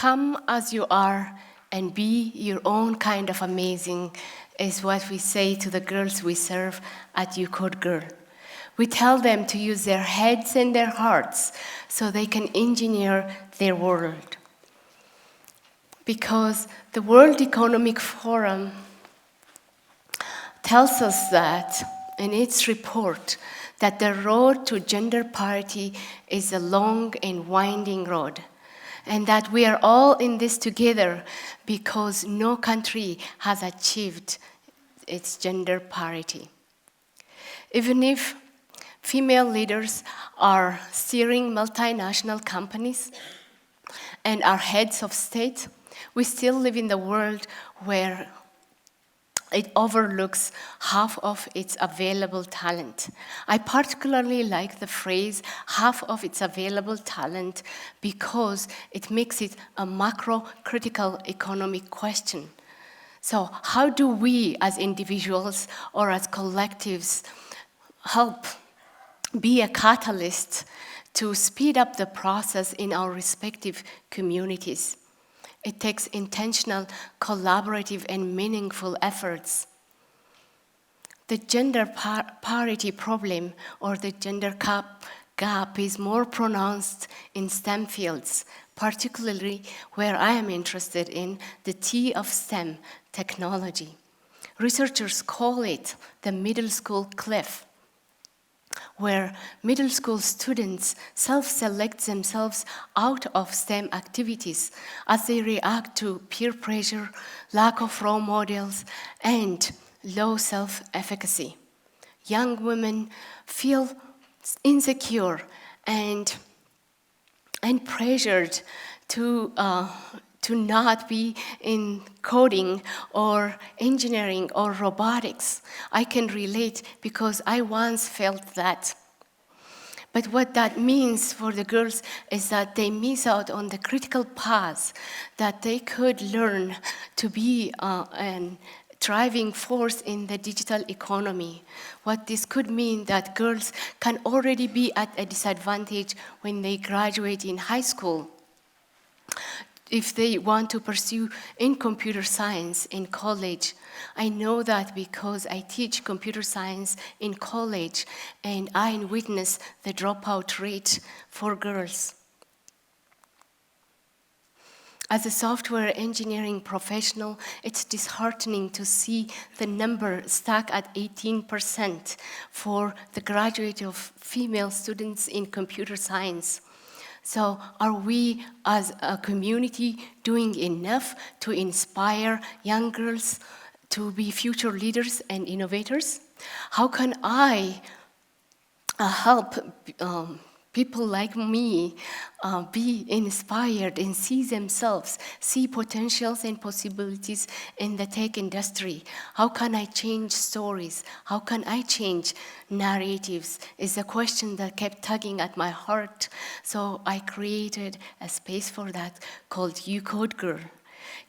Come as you are and be your own kind of amazing is what we say to the girls we serve at UCodeGirl. We tell them to use their heads and their hearts so they can engineer their world. Because the World Economic Forum tells us that in its report that the road to gender parity is a long and winding road, and that we are all in this together because no country has achieved its gender parity. Even if female leaders are steering multinational companies and are heads of state, we still live in the world where it overlooks half of its available talent. I particularly like the phrase half of its available talent because it makes it a macro-critical economic question. So how do we as individuals or as collectives help be a catalyst to speed up the process in our respective communities? It takes intentional, collaborative, and meaningful efforts. The gender parity problem or the gender gap is more pronounced in STEM fields, particularly where I am interested in the T of STEM, technology. Researchers call it the middle school cliff, where middle school students self-select themselves out of STEM activities as they react to peer pressure, lack of role models, and low self-efficacy. Young women feel insecure and pressured to not be in coding or engineering or robotics. I can relate because I once felt that. But what that means for the girls is that they miss out on the critical paths that they could learn to be a driving force in the digital economy. What this could mean that girls can already be at a disadvantage when they graduate in high school if they want to pursue in computer science in college. I know that because I teach computer science in college and I witness the dropout rate for girls. As a software engineering professional, it's disheartening to see the number stuck at 18% for the graduate of female students in computer science. So are we as a community doing enough to inspire young girls to be future leaders and innovators? How can I help people like me be inspired and see themselves, see potentials and possibilities in the tech industry? How can I change stories? How can I change narratives? Is a question that kept tugging at my heart. So I created a space for that called UCodeGirl.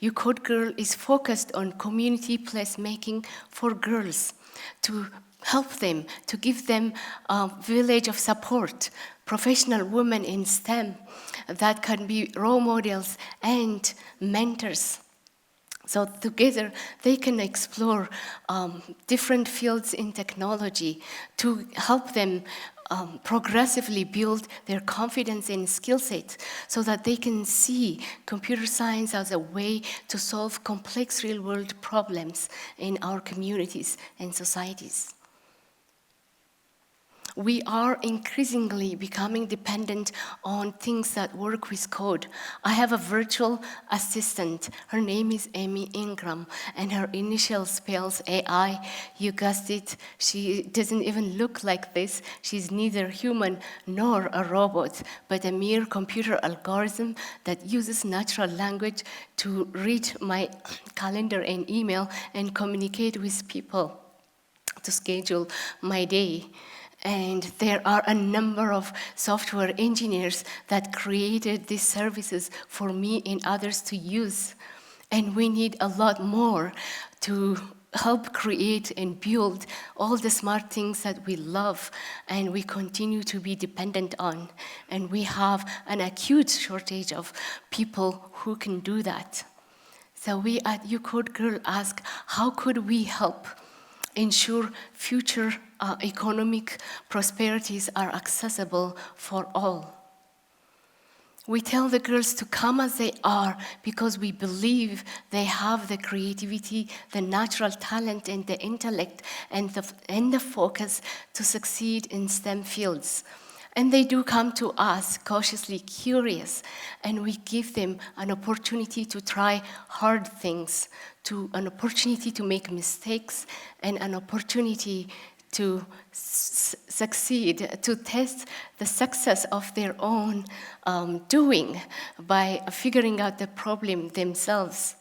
UCodeGirl is focused on community placemaking for girls to help them, to give them a village of support, professional women in STEM that can be role models and mentors. So together they can explore different fields in technology to help them progressively build their confidence and skill set so that they can see computer science as a way to solve complex real-world problems in our communities and societies. We are increasingly becoming dependent on things that work with code. I have a virtual assistant. Her name is Amy Ingram, and her initial spells AI. You guessed it, she doesn't even look like this. She's neither human nor a robot, but a mere computer algorithm that uses natural language to read my calendar and email and communicate with people to schedule my day. And there are a number of software engineers that created these services for me and others to use. And we need a lot more to help create and build all the smart things that we love and we continue to be dependent on. And we have an acute shortage of people who can do that. So we at UCodeGirl ask, how could we help ensure future economic prosperities are accessible for all? We tell the girls to come as they are because we believe they have the creativity, the natural talent, and the intellect, and the focus to succeed in STEM fields. And they do come to us cautiously curious, and we give them an opportunity to try hard things, an opportunity to make mistakes, and an opportunity to succeed, to test the success of their own doing by figuring out the problem themselves.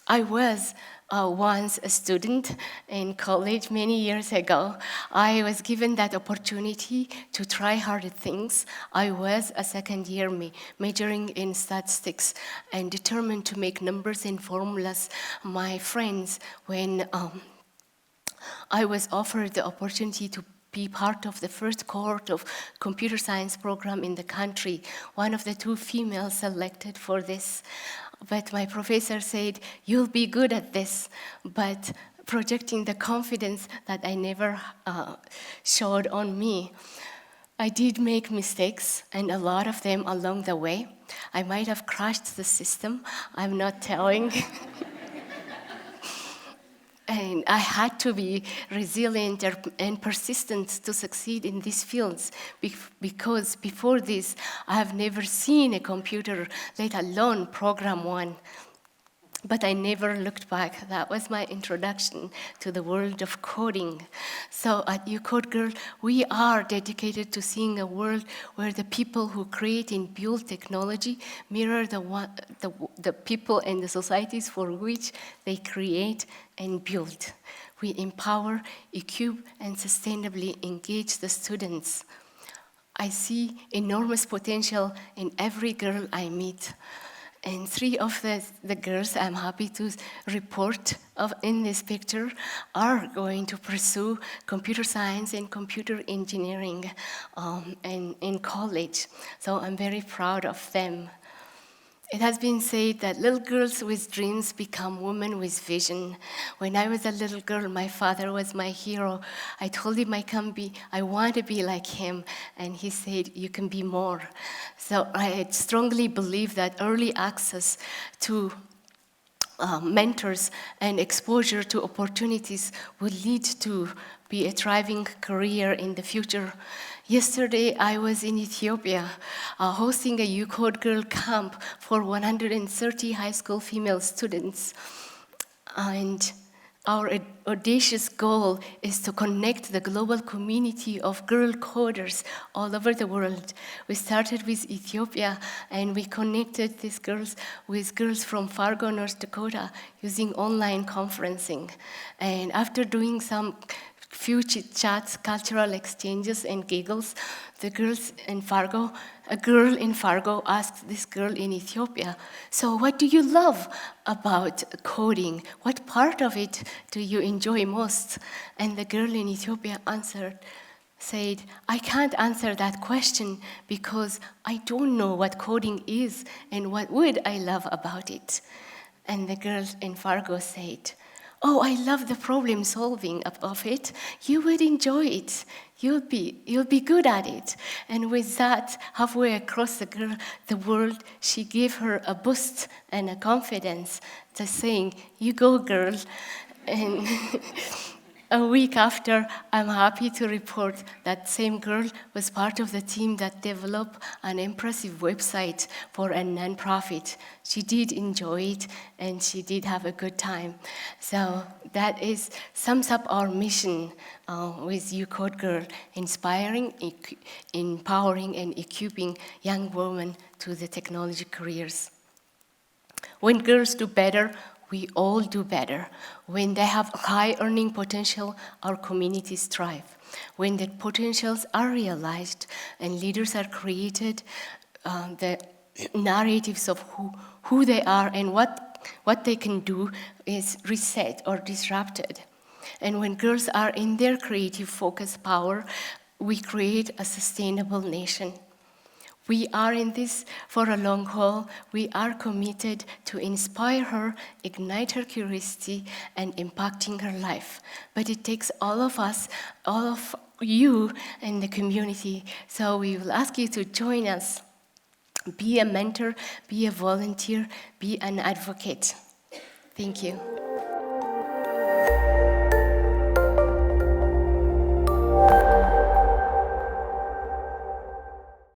I was once a student in college many years ago. I was given that opportunity to try hard things. I was a second year majoring in statistics and determined to make numbers and formulas my friends when I was offered the opportunity to be part of the first cohort of computer science program in the country, one of the 2 females selected for this. But my professor said, you'll be good at this, but projecting the confidence that I never showed on me. I did make mistakes, and a lot of them along the way. I might have crashed the system, I'm not telling. And I had to be resilient and persistent to succeed in these fields because before this, I have never seen a computer, let alone program one. But I never looked back. That was my introduction to the world of coding. So at UCodeGirl, we are dedicated to seeing a world where the people who create and build technology mirror the people and the societies for which they create and build. We empower, equip, and sustainably engage the students. I see enormous potential in every girl I meet. And 3 of the girls I'm happy to report in this picture are going to pursue computer science and computer engineering in college. So I'm very proud of them. It has been said that little girls with dreams become women with vision. When I was a little girl, my father was my hero. I told him I want to be like him, and he said, you can be more. So I strongly believe that early access to mentors and exposure to opportunities will lead to be a thriving career in the future. Yesterday, I was in Ethiopia hosting a UCodeGirl camp for 130 high school female students. And our audacious goal is to connect the global community of girl coders all over the world. We started with Ethiopia, and we connected these girls with girls from Fargo, North Dakota, using online conferencing. And after doing some few chit-chats, cultural exchanges, and giggles, a girl in Fargo asked this girl in Ethiopia, so what do you love about coding? What part of it do you enjoy most? And the girl in Ethiopia said, I can't answer that question because I don't know what coding is and what would I love about it. And the girl in Fargo said, oh, I love the problem solving of it. You would enjoy it. You'll be good at it. And with that, halfway across the world, she gave her a boost and a confidence, to saying, you go, girl. And a week after, I'm happy to report that same girl was part of the team that developed an impressive website for a nonprofit. She did enjoy it, and she did have a good time. So that sums up our mission with UCodeGirl, inspiring, empowering, and equipping young women to the technology careers. When girls do better, we all do better. When they have high earning potential, our communities thrive. When the potentials are realized and leaders are created, the narratives of who they are and what what they can do is reset or disrupted. And when girls are in their creative focus power, we create a sustainable nation. We are in this for a long haul. We are committed to inspire her, ignite her curiosity, and impacting her life. But it takes all of us, all of you in the community. So we will ask you to join us. Be a mentor, be a volunteer, be an advocate. Thank you.